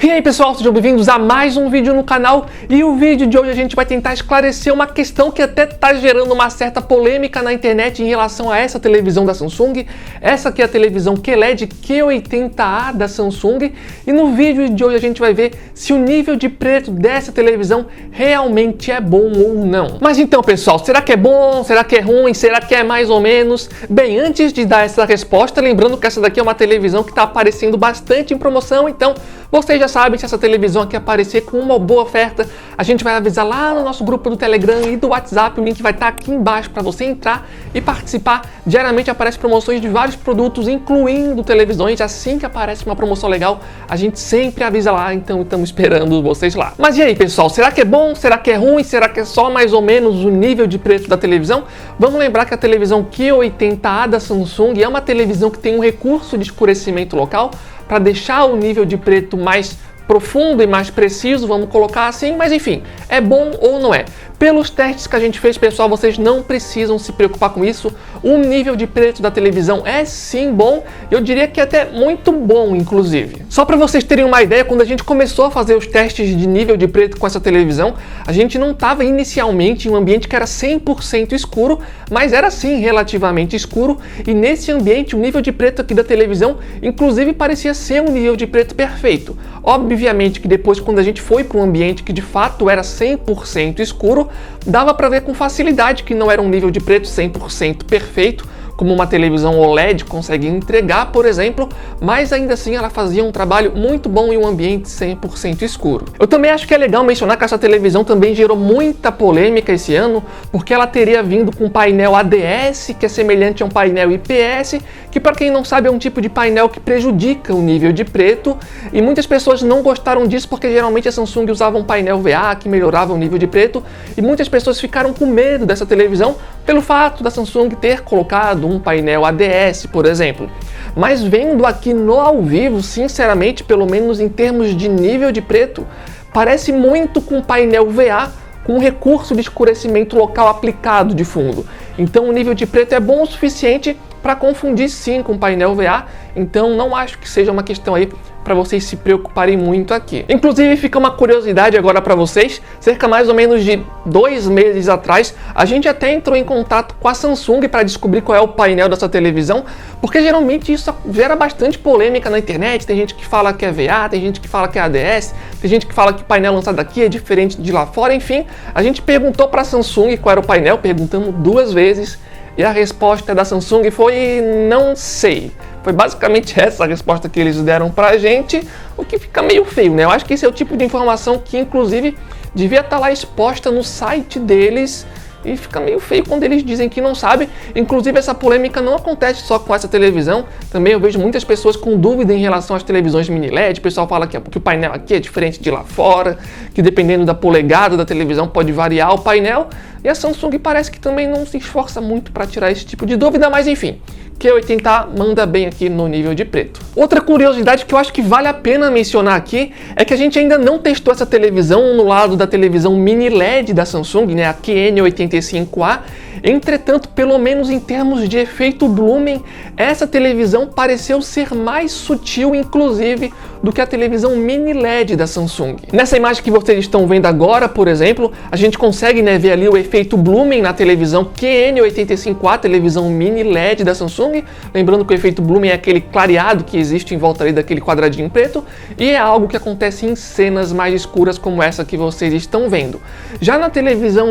E aí pessoal, sejam bem-vindos a mais um vídeo no canal. E o vídeo de hoje a gente vai tentar esclarecer uma questão que até está gerando uma certa polêmica na internet em relação a essa televisão da Samsung. Essa aqui é a televisão QLED Q80A da Samsung. E no vídeo de hoje a gente vai ver se o nível de preto dessa televisão realmente é bom ou não. Mas então pessoal, será que é bom? Será que é ruim? Será que é mais ou menos? Bem, antes de dar essa resposta, lembrando que essa daqui é uma televisão que está aparecendo bastante em promoção, então vocês já sabem, se essa televisão aqui aparecer com uma boa oferta, a gente vai avisar lá no nosso grupo do Telegram e do WhatsApp. O link vai estar aqui embaixo para você entrar e participar. Diariamente aparecem promoções de vários produtos, incluindo televisões. Assim que aparece uma promoção legal, a gente sempre avisa lá, então estamos esperando vocês lá. Mas e aí pessoal, será que é bom? Será que é ruim? Será que é só mais ou menos o nível de preço da televisão? Vamos lembrar que a televisão Q80A da Samsung é uma televisão que tem um recurso de escurecimento local para deixar o nível de preto mais profundo e mais preciso, vamos colocar assim, mas enfim, é bom ou não é? Pelos testes que a gente fez, pessoal, vocês não precisam se preocupar com isso. O nível de preto da televisão é sim bom, eu diria que até muito bom, inclusive. Só para vocês terem uma ideia, quando a gente começou a fazer os testes de nível de preto com essa televisão, a gente não estava inicialmente em um ambiente que era 100% escuro, mas era sim relativamente escuro, e nesse ambiente o nível de preto aqui da televisão, inclusive, parecia ser um nível de preto perfeito. Obviamente que depois, quando a gente foi para um ambiente que de fato era 100% escuro, dava para ver com facilidade que não era um nível de preto 100% perfeito, como uma televisão OLED consegue entregar, por exemplo, mas ainda assim ela fazia um trabalho muito bom em um ambiente 100% escuro. Eu também acho que é legal mencionar que essa televisão também gerou muita polêmica esse ano, porque ela teria vindo com painel ADS, que é semelhante a um painel IPS, que para quem não sabe é um tipo de painel que prejudica o nível de preto, e muitas pessoas não gostaram disso porque geralmente a Samsung usava um painel VA que melhorava o nível de preto, e muitas pessoas ficaram com medo dessa televisão pelo fato da Samsung ter colocado um painel ADS, por exemplo. Mas vendo aqui no ao vivo, sinceramente, pelo menos em termos de nível de preto, parece muito com painel VA com recurso de escurecimento local aplicado de fundo. Então o nível de preto é bom o suficiente para confundir sim com painel VA, então não acho que seja uma questão aí para vocês se preocuparem muito aqui. Inclusive fica uma curiosidade agora para vocês, cerca mais ou menos de 2 meses atrás, a gente até entrou em contato com a Samsung para descobrir qual é o painel dessa televisão, porque geralmente isso gera bastante polêmica na internet. Tem gente que fala que é VA, tem gente que fala que é ADS, tem gente que fala que o painel lançado aqui é diferente de lá fora, enfim. A gente perguntou para a Samsung qual era o painel, perguntamos 2 vezes, e a resposta da Samsung foi não sei. Foi basicamente essa a resposta que eles deram pra gente, o que fica meio feio, né? Eu acho que esse é o tipo de informação que, inclusive, devia estar lá exposta no site deles, e fica meio feio quando eles dizem que não sabe. Inclusive, essa polêmica não acontece só com essa televisão. Também eu vejo muitas pessoas com dúvida em relação às televisões mini LED. O pessoal fala que o painel aqui é diferente de lá fora, que dependendo da polegada da televisão pode variar o painel. E a Samsung parece que também não se esforça muito para tirar esse tipo de dúvida, mas enfim. Q80A manda bem aqui no nível de preto. Outra curiosidade que eu acho que vale a pena mencionar aqui é que a gente ainda não testou essa televisão no lado da televisão mini LED da Samsung, né, a QN85A. Entretanto, pelo menos em termos de efeito Blumen, essa televisão pareceu ser mais sutil, inclusive, do que a televisão mini LED da Samsung. Nessa imagem que vocês estão vendo agora, por exemplo, a gente consegue, né, ver ali o efeito Blumen na televisão QN85A, televisão mini LED da Samsung. Lembrando que o efeito Blumen é aquele clareado que existe em volta ali daquele quadradinho preto, e é algo que acontece em cenas mais escuras como essa que vocês estão vendo. Já na televisão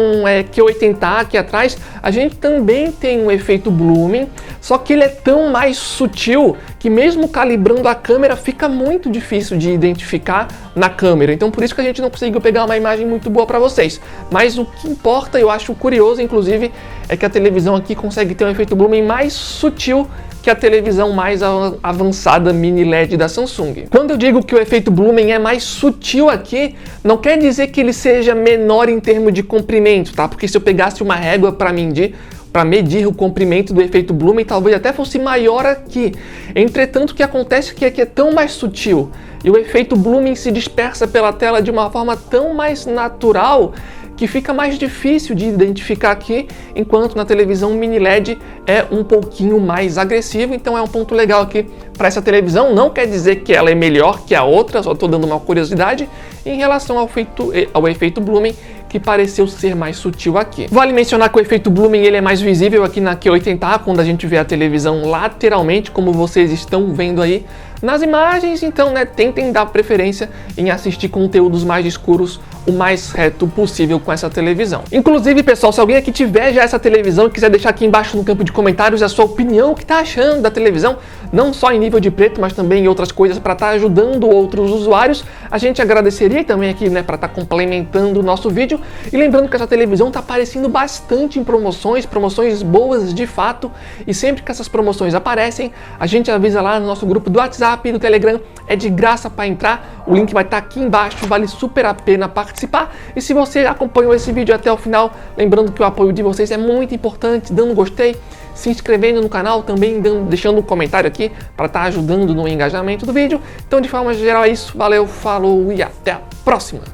Q80A aqui atrás, a gente também tem um efeito Blumen, só que ele é tão mais sutil que mesmo calibrando a câmera fica muito difícil de identificar na câmera. Então por isso que a gente não conseguiu pegar uma imagem muito boa para vocês. Mas o que importa, eu acho curioso inclusive, é que a televisão aqui consegue ter um efeito Blumen mais sutil que a televisão mais avançada mini LED da Samsung. Quando eu digo que o efeito Blumen é mais sutil aqui, não quer dizer que ele seja menor em termos de comprimento, tá? Porque se eu pegasse uma régua para medir o comprimento do efeito Blumen, talvez até fosse maior aqui. Entretanto, o que acontece é que aqui é tão mais sutil e o efeito Blumen se dispersa pela tela de uma forma tão mais natural que fica mais difícil de identificar aqui, enquanto na televisão mini LED é um pouquinho mais agressivo. Então é um ponto legal aqui para essa televisão, não quer dizer que ela é melhor que a outra, só estou dando uma curiosidade em relação ao efeito Blooming, que pareceu ser mais sutil aqui. Vale mencionar que o efeito Blooming ele é mais visível aqui na Q80A, quando a gente vê a televisão lateralmente, como vocês estão vendo aí nas imagens, então tentem dar preferência em assistir conteúdos mais escuros o mais reto possível com essa televisão. Inclusive, pessoal, se alguém aqui tiver já essa televisão e quiser deixar aqui embaixo no campo de comentários a sua opinião, o que tá achando da televisão, não só em nível de preto, mas também em outras coisas para estar ajudando outros usuários, a gente agradeceria também aqui, para estar complementando o nosso vídeo. E lembrando que essa televisão tá aparecendo bastante em promoções boas de fato, e sempre que essas promoções aparecem, a gente avisa lá no nosso grupo do WhatsApp e do Telegram, é de graça para entrar, o link vai estar aqui embaixo, vale super a pena participar. E se você acompanhou esse vídeo até o final, lembrando que o apoio de vocês é muito importante, dando um gostei, se inscrevendo no canal, também deixando um comentário aqui para estar ajudando no engajamento do vídeo. Então, de forma geral é isso, valeu, falou e até a próxima!